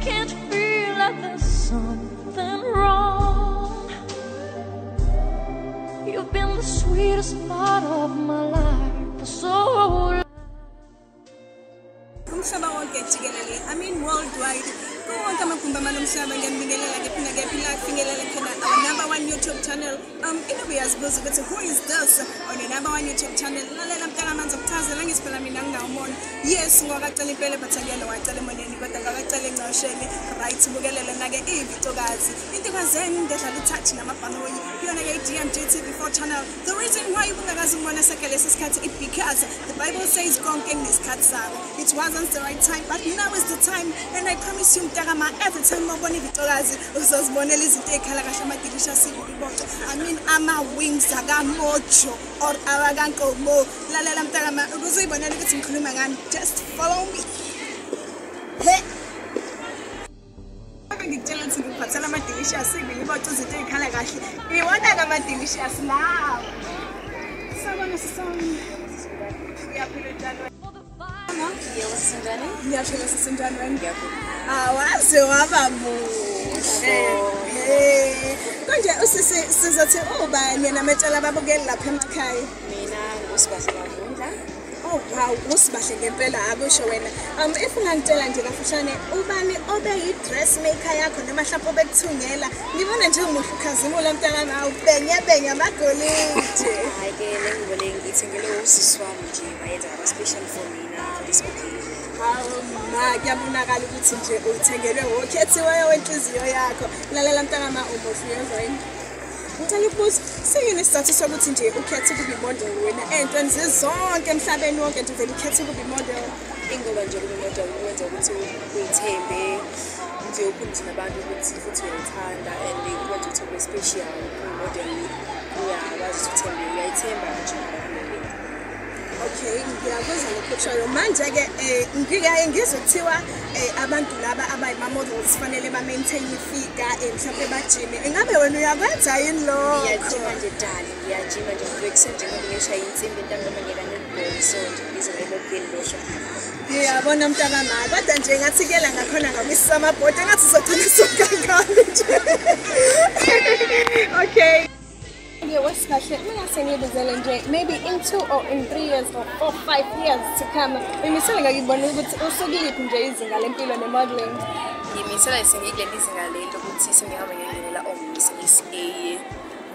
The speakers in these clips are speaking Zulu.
can't you feel like there's something wrong? You've been the sweetest part of my life for so long. I mean worldwide. Our number one YouTube channel. Anyway, as goes with who is this on your number one YouTube channel? Yes, we are actually pele battalion or telemony, but the telling no shame, right to Bugale Naga Evito Gazi. Into Gazen, that are touching Amapanoi, you on ATM GT4 channel. The reason why you doesn't want to second is cat is because the Bible says Gonking is cat saga. It wasn't the right time, but now is the time, and I promise you, Tagama, every time I'm going to Usos Bonelis take Kalakashama delicious. I mean, Ama wings, Saga Mocho, or Araganko Mo, Lalalam Tagama, Uzi Bonelis in Kulumangan. Just follow me. Hey! I'm going to tell you to Patalama delicious, about to take Kalakashi. We want Tagama delicious now. Someone is song. We are pretty done. Oh wow, usibahle ngempela akushowena. If ungangitshela nje kafushane ubani obe dressmaker yakho noma mhlawumbe obekuthungela, ngibona nje umuhle ukhazimula mntana awubhenya amagolide. Hayi ke lengibole ngithengele usisi wami nje bayenza aba special for mina for this occasion. Kuyabonakala ukuthi nje uthengelwe ngokhethiweyo wenhliziyo yakho. Lalela mntana umuhle yezweni. Ngicela ukubuza siyini isizathu sokuthi nje ukhethe ukuba imodel wena entweni zizonke emhlabeni wonke nje vele ukhethe ukuba imodel Ingoba nje ukuba imodel ukwenza ukuthi uyithembe nje ukhulise nabantu ukuthi futhi uyayithanda and ukwenza ukuthi ube special imodel uyakwazi ukuthemba uyayithemba nje. Okay, ngiyakuzwa lokho manje ke ngike ngizothiwa abantu laba abayima models fanele ba maintain ifigure mhlawumbe bajime. Ingabe wena uyakwenza yini lo? Ngiyajima nje dali, ngiyajima nje ngibekusende ngoba ngiyashaya insimbi ntambama ngiyana netball so nje ngizobelokhu ngilosha. Ngiyabona mntana mama kodwa nje ngathi kela ngakhona ngamisa amabhodi ngathi sizogcina sokangani nje. Okay. Yeah, what's special? Maybe in 2 or in 3 years or 4 or 5 years to come. Ngimisela ngakubona ukuthi usukiliphi nje izinga lempilo nemodeling. Ngimisela sengikule izinga lento ukuthi sengihamba ngendlela omisi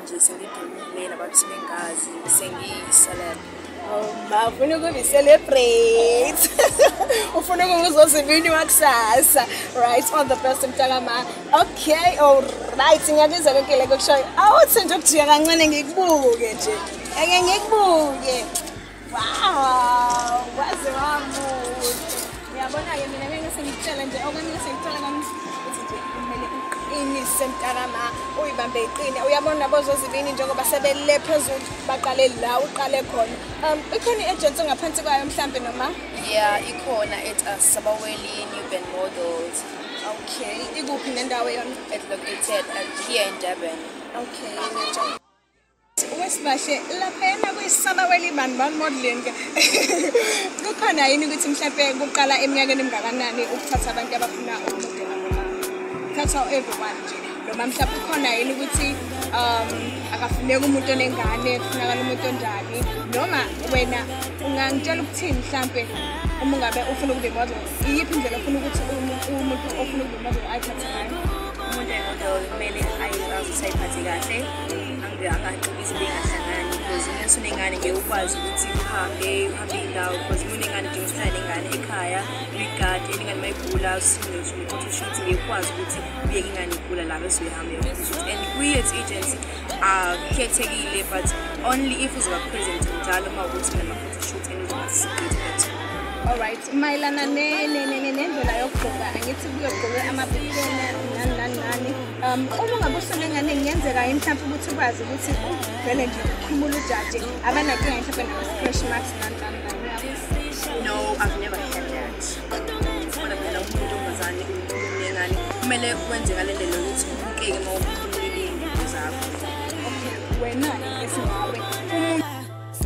nje sengidumile nabantu sebengazi sengiyiceleb. Ufuna ukuba celebrate. Ufuna ukuzozibini wakusasa. Right, all the best mntaka. Okay, all right. Ngiyabizwa konke le kokushoyo. Awuthi nje ukujika kancane ngikubuke nje. Ake ngikubuke. Wow, waze wamuhle. Ngiyabona ke mina ngeke sengitshela nje okanye sengitshela kamisi Sentarama, uyibambe iqine uyabona bozozibini njengoba sebele phezulu baqale la uqale khona ikhona agency ngaphansi kwayo mhlambe noma yeah ikhona at Sabaweli New Ben Models. Okay, ikuphi nendawo yona? It's located here in Durban. Okay, ngiyajabula. Wesibahle lapha yena kuyisabaweli bani modeling kukhona yini ukuthi mhlambe kuqala eminyakeni emingakanani ukuthatha abantu abafuna umodela thatha everyone nje noma mhlawumbe khona yini ukuthi akafuneka umuntu onengane kufuneka umuntu onjani noma wena ungangitshela ukuthini mhlawumbe uma ngabe ufuna ukuba model iyiphi indlela ufuna ukuthi umuntu ofuna ukuba model ayithathe ngayo umuntu kumele ayiphathe kahle angacikisi bengahlangani because umuntu unengane ngeke ukwazi ukuthi uhambe indawo because umuntu engane nje usana nengane ekhaya uyigade ingane mayigula usizo photoshoot ngeke ukwazi ukuthi ubeke ingane igula la bese uyahamba photoshoot and we as agency khethekile but only if uzoba present njalo uma ukuthi nama photoshoot and uzoba all right mayilana nendlela yokugqoka angithi kuyogqoka amabhekene nani uma ngabe usolengane ngiyenzeka yini mhlawumbe ukuthi ukwazi ukuthi vele nje ukhumula ujaji abanankinga mhlawumbe nama-stretch marks nani. No, I've never had that. Kodwa phela umuntu ongazani unengane kumele kwenze ngale ndlela ukuthi ubukeke uma ukhululile izinto zakho. Okay, wena esingawe umuntu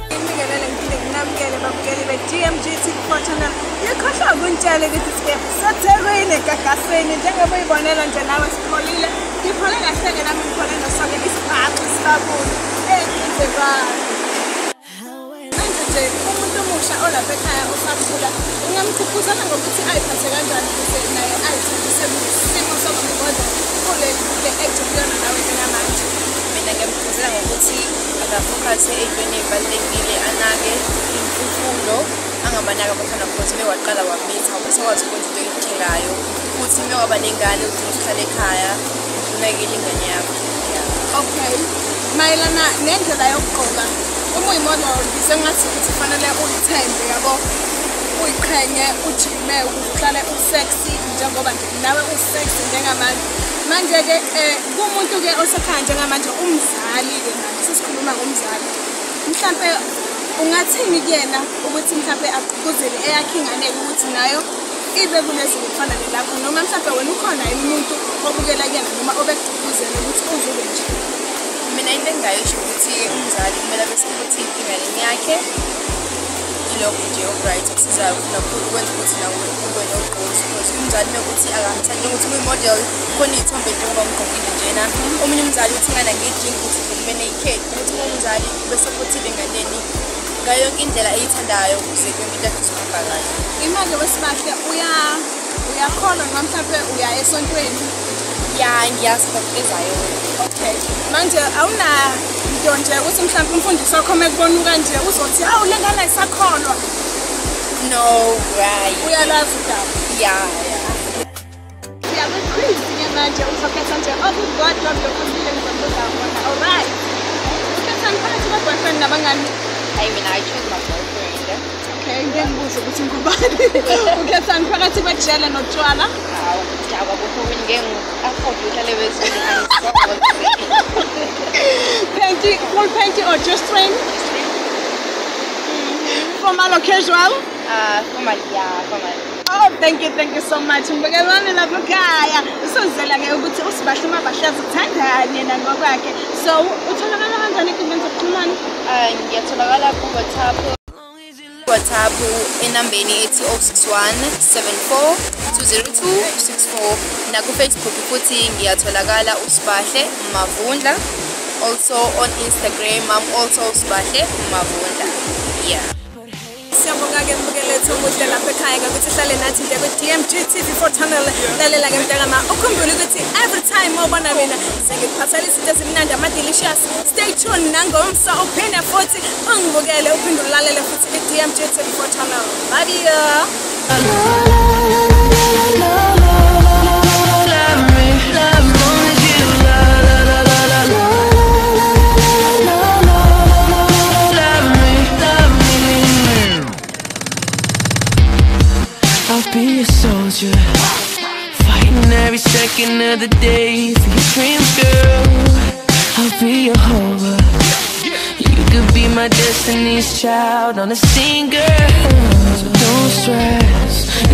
ngibingelele ngifike babukeli be-DMG TV4 channel. Ngikhohlwa ukunitshela ukuthi siseThekwini egagasini njengoba uyibonela nje nawe sipholile. Ngiphole kahle-ke nami ngiphole nosonke isibhaxi sikabulu engizekwayo. Manje nje umuntu omusha olapha ekhaya osakhula ungamkhuphuzana ngokuthi ayiphathe kanjani ukuze naye ayithembise isimo sokuziboda kule-act okuyona nawe njengamanje. Mina ngiyamkhuthazela ngokuthi akafokhase ey'ntweni ey'balulekile, anake imfundo, angabanaki abafana because uma waqala wamitha ubesakwazi ukwenza into oyidingayo, futhi uma waba nengane udinga ukuhlala ekhaya unakekele ingane yakho. Okay, mayelana nendlela yokugqoka, uma uyimodel ngisengathi ukuthi kufanele uyithembe yabo, uyiqhenye, ujime ukuze uhlale usexy njengoba nje nawe usexy njengamanje. Manje-ke kumuntu-ke osekhaya njengamanje umzali-ke manje sesikhuluma ngomzali, mhlampe ungathini kuyena ukuthi mhlampe agqugquzele eyakhe ingane-ke ukuthi nayo ibe kunezinto kufana nelakho, noma mhlampe wena ukhona yini umuntu obukela kuyena noma obekugqugquzela ukuthi uzube nje? Mina into engingayisho ukuthi umzali kumele abe-supportive enganeni yakhe, ilokho nje okuright okusizayo kakhulu ukwenza ukuthi nawe ube nogqozi, because umzali mekuthi akahambisani njengokuthi uyi-model khona iy'thombe njengoba ngigqokile njena, omunye umzali uthi ingane angiyidingi ukuthi kube ney'khethi, ukuthi umzali ube-supportive enganeni ngayo yonke indlela eyithandayo ukuze yonke into yakhe izohamba kahle. Imanje wesibahle uyakholwa noma mhlampe uya esontweni? Ya, ngiyasibophezayo. Okay, manje awunanto nje ukuthi mhlampe umfundisi wakho mekubona kanje uzothi hawu le ngane ayisakholwa? No, right. Uyalazi udaba? Ya. Siyabe-quiz-ke manje uzokhetha nje okukodwa kulokhulile ngizokuzabona. Alright, ukhethani phakathi kwa-boyfriend nabangani? I mean, I chose my boyfriend. Okay, ngeke ngibuze ukuthi ngubani. Ukhethani phakathi kwejele notshwala? Hawu, jaba kukhona ngeke afford uhlale bezini Panty, full panty or just plain? Formal or casual? Formal, yeah, formal. Oh, thank you so much. Mbekelwane lapha ekhaya. Usozela-ke ukuthi usibahle uma bahlazi uthandani yena ngokwakhe. So, utholakala kanjani enkundleni zokuxhumana? Ngiyatholakala ku-WhatsApp enambeni ethi 061 74 202 64, naku-Facebook futhi ngiyatholakala uSibahle Mavundla. Also on Instagram, I'm also Sibahle Mavundla. Yeah. Siyabonga-ke mbukelethu omuhle lapha ekhaya ukuthi uhlale nathi nje kwi-DMG TV4 channel. Lalela-ke mntakama, ukhumbule ukuthi every time ubona mina sengikuphathela izinto ezimnandi ama-delicious. Stay tuned nangomso uphinde futhi ungibukele uphinde ulalele futhi kwi-DMG TV4 channel. Bye. I'll be a soldier, fighting every second of the day for your dreams, girl. I'll be your hover. You could be my destiny's child on a scene, girl. So don't stress.